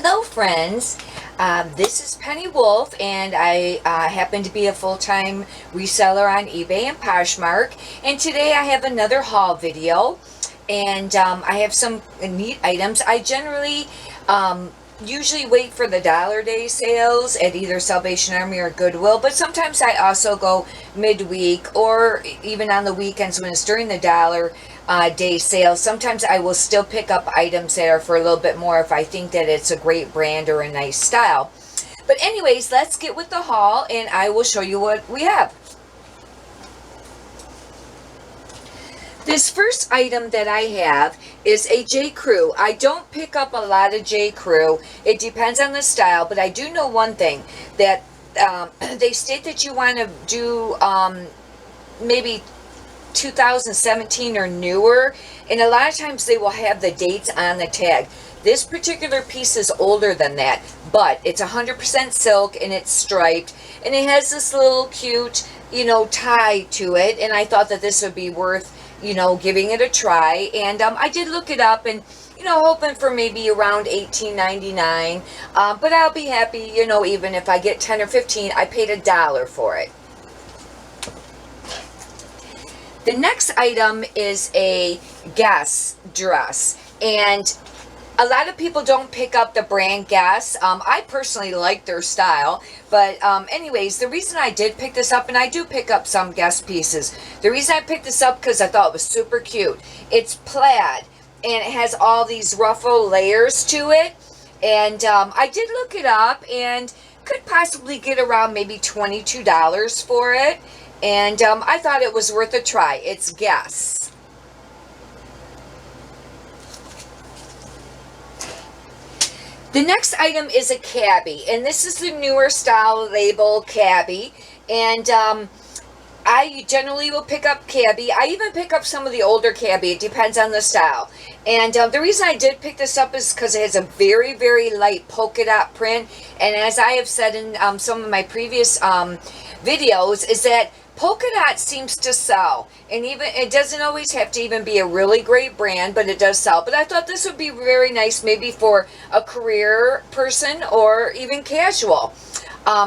Hello friends, this is Penny Wolf and I happen to be a full-time reseller on eBay and Poshmark, and today I have another haul video, and I have some neat items. I generally usually wait for the dollar day sales at either Salvation Army or Goodwill, but sometimes I also go midweek or even on the weekends when it's during the dollar day sale. Sometimes I will still pick up items that are for a little bit more if I think that it's a great brand or a nice style. But anyways, let's get with the haul and I will show you what we have. This first item that I have is a J. Crew. I don't pick up a lot of J. Crew. It depends on the style, but I do know one thing, that they state that you want to do maybe 2017 or newer, and a lot of times they will have the dates on the tag. This particular piece is older than that, but it's 100% silk and it's striped, and it has this little cute, tie to it, and I thought that this would be worth giving it a try. And I did look it up, and hoping for maybe around $18.99, but I'll be happy, even if I get 10 or 15. I paid $1 for it. The next item is a Guess dress, and a lot of people don't pick up the brand Guess. I personally like their style, but anyways, the reason I did pick this up, and I do pick up some Guess pieces, the reason I picked this up because I thought it was super cute. It's plaid, and it has all these ruffle layers to it, and I did look it up and could possibly get around maybe $22 for it, and I thought it was worth a try. It's Guess. The next item is a cabbie, and this is the newer style label cabbie, and I generally will pick up cabbie. I even pick up some of the older cabbie. It depends on the style. And the reason I did pick this up is because it has a very, very light polka dot print, and as I have said in some of my previous videos, is that polka dot seems to sell, and even it doesn't always have to even be a really great brand, but it does sell. But I thought this would be very nice maybe for a career person or even casual.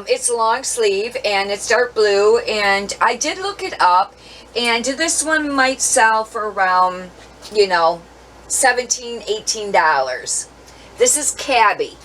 It's long sleeve and it's dark blue, and I did look it up, and this one might sell for around $17, $18. This is cabbie.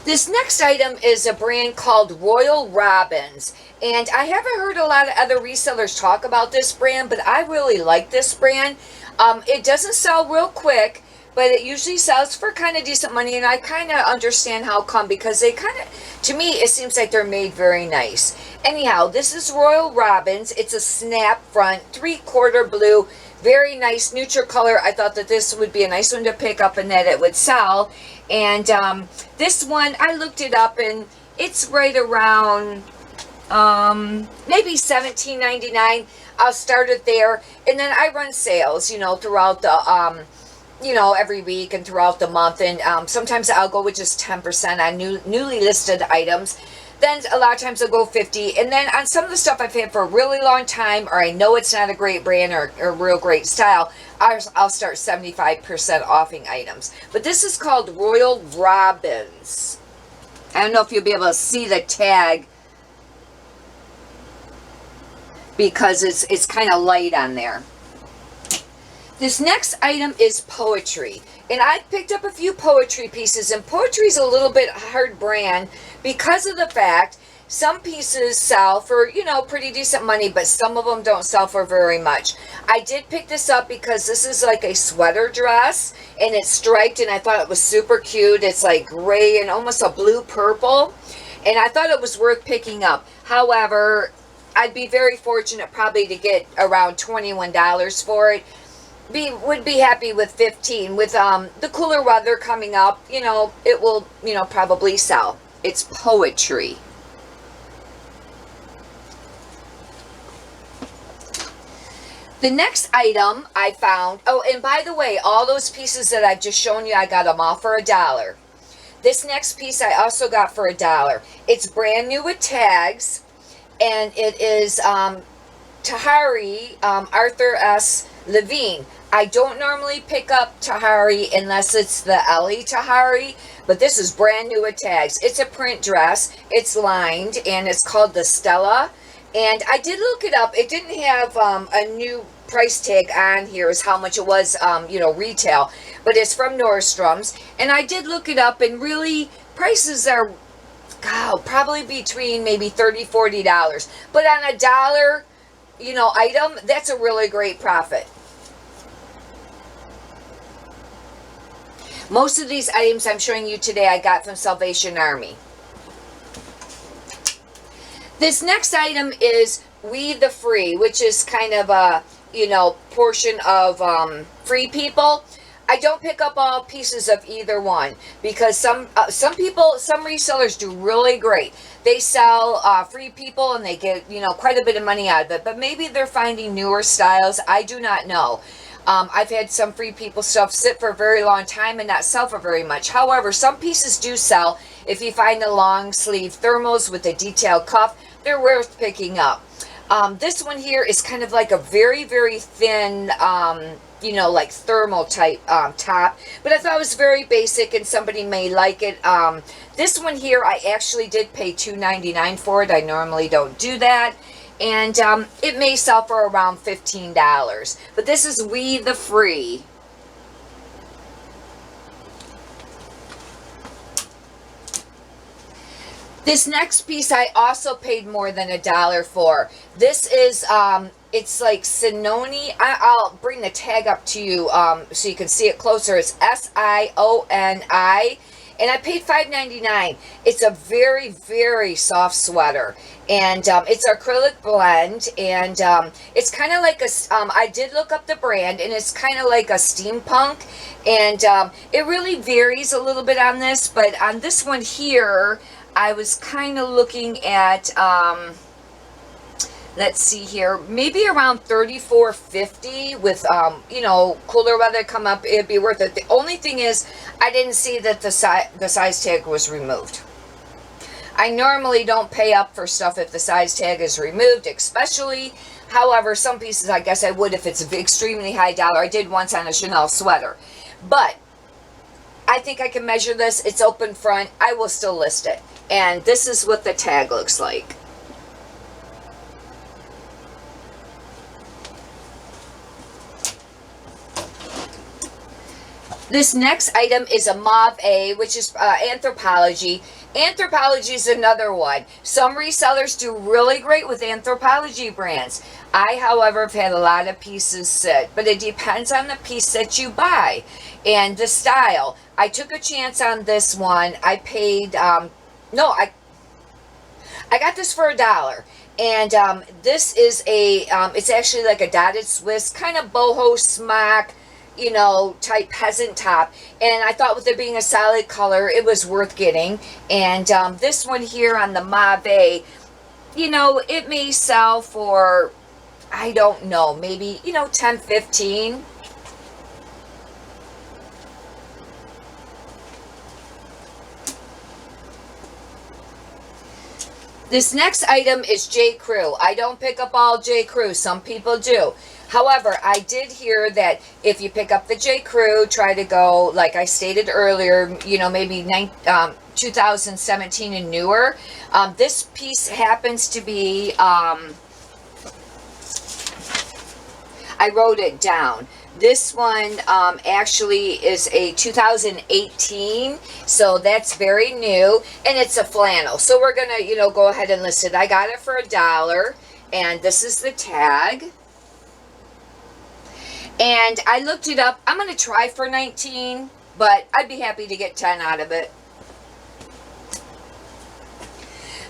This next item is a brand called Royal Robins, and I haven't heard a lot of other resellers talk about this brand, but I really like this brand. It doesn't sell real quick, but it usually sells for kind of decent money, and I kind of understand how come, because they kind of, to me, it seems like they're made very nice. Anyhow, this is Royal Robins. It's a snap front, 3/4 blue, very nice neutral color. I thought that this would be a nice one to pick up and that it would sell. And this one, I looked it up, and it's right around maybe $17.99. I'll start it there, and then I run sales, throughout the every week and throughout the month, and sometimes I'll go with just 10% on newly listed items. Then a lot of times I'll go 50, and then on some of the stuff I've had for a really long time, or I know it's not a great brand or a real great style, I'll start 75% offing items. But this is called Royal Robins. I don't know if you'll be able to see the tag because it's kind of light on there. This next item is poetry, and I've picked up a few poetry pieces, and poetry is a little bit hard brand because of the fact some pieces sell for, pretty decent money, but some of them don't sell for very much. I did pick this up because this is like a sweater dress, and it's striped, and I thought it was super cute. It's like gray and almost a blue purple, and I thought it was worth picking up. However, I'd be very fortunate probably to get around $21 for it. Would be happy with 15. With the cooler weather coming up, it will, probably sell. It's poetry. The next item I found, oh, and by the way, all those pieces that I've just shown you, I got them all for $1. This next piece I also got for $1. It's brand new with tags, and it is Tahari, Arthur S. Levine. I don't normally pick up Tahari unless it's the Ellie Tahari, but this is brand new with tags. It's a print dress. It's lined, and it's called the Stella. And I did look it up. It didn't have a new price tag on here is how much it was, retail. But it's from Nordstrom's. And I did look it up, and really, prices are, probably between maybe $30, $40. But on a dollar, item, that's a really great profit. Most of these items I'm showing you today I got from Salvation Army. This next item is We the Free, which is kind of a, portion of Free People. I don't pick up all pieces of either one because some resellers do really great. They sell Free People and they get, quite a bit of money out of it. But maybe they're finding newer styles. I do not know. I've had some Free People stuff sit for a very long time and not sell for very much. However, some pieces do sell. If you find the long sleeve thermals with a detailed cuff, they're worth picking up. This one here is kind of like a very, very thin, like thermal type top. But I thought it was very basic and somebody may like it. This one here, I actually did pay $2.99 for it. I normally don't do that. And it may sell for around $15. But this is We the Free. This next piece I also paid more than $1 for. This is, it's like Sinoni. I'll bring the tag up to you so you can see it closer. It's S-I-O-N-I. And I paid $5.99. It's a very, very soft sweater. And it's acrylic blend. And it's kind of like a, I did look up the brand, and it's kind of like a steampunk. And it really varies a little bit on this. But on this one here, I was kind of looking at, let's see here, maybe around $34.50 with, cooler weather come up, it'd be worth it. The only thing is, I didn't see that the size tag was removed. I normally don't pay up for stuff if the size tag is removed, especially. However, some pieces I guess I would if it's extremely high dollar. I did once on a Chanel sweater. But I think I can measure this. It's open front. I will still list it. And this is what the tag looks like. This next item is a Mauve A, which is Anthropologie. Anthropologie is another one. Some resellers do really great with Anthropologie brands. I, however, have had a lot of pieces sit, but it depends on the piece that you buy and the style. I took a chance on this one. I paid, I got this for $1. And this is a, it's actually like a dotted Swiss, kind of boho smock, type peasant top. And I thought with it being a solid color, it was worth getting. And this one here on the Mauve, it may sell for, I don't know, maybe, $10, $15. This next item is J. Crew. I don't pick up all J. Crew. Some people do. However, I did hear that if you pick up the J. Crew, try to go, like I stated earlier, maybe 2017 and newer. This piece happens to be, I wrote it down. This one actually is a 2018, so that's very new, and it's a flannel. So we're going to, go ahead and list it. I got it for $1, and this is the tag. And I looked it up. I'm going to try for 19, but I'd be happy to get 10 out of it.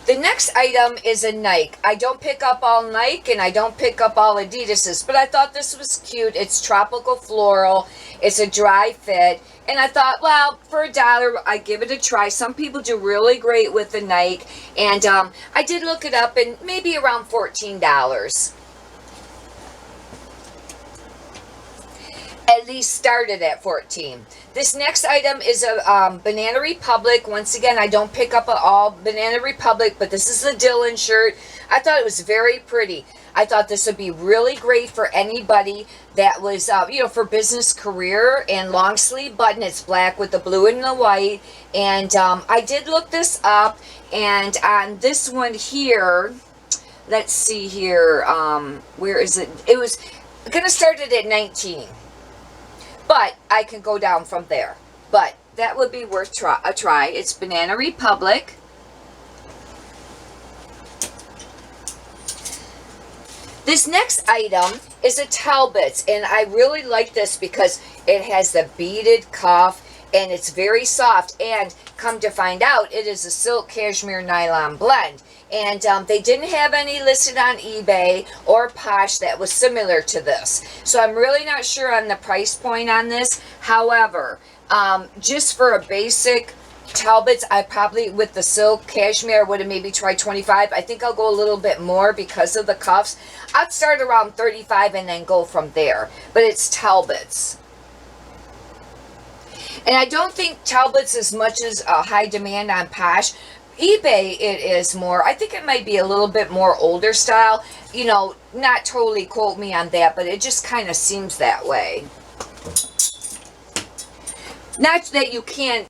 The next item is a Nike. I don't pick up all Nike and I don't pick up all Adidas's, but I thought this was cute. It's tropical floral. It's a dry fit. And I thought, well, for $1, I give it a try. Some people do really great with the Nike. And I did look it up, and maybe around $14. at least started at 14. This next item is a Banana Republic. Once again, I don't pick up all Banana Republic, but this is a Dylan shirt. I thought it was very pretty. I thought this would be really great for anybody that was, for business career, and long sleeve button. It's black with the blue and the white. And I did look this up, and on this one here, let's see here, where is it? It was going to start it at 19. But I can go down from there. But that would be worth a try. It's Banana Republic. This next item is a Talbot's, and I really like this because it has the beaded cuff, and it's very soft, and come to find out, it is a silk cashmere nylon blend. And they didn't have any listed on eBay or Posh that was similar to this. So I'm really not sure on the price point on this. However, just for a basic Talbot's, I probably, with the silk cashmere, would have maybe tried 25. I think I'll go a little bit more because of the cuffs. I'd start around 35 and then go from there. But it's Talbot's. And I don't think Talbot's as much as a high demand on Posh. eBay, it is more. I think it might be a little bit more older style. Not totally quote me on that, but it just kind of seems that way. Not that you can't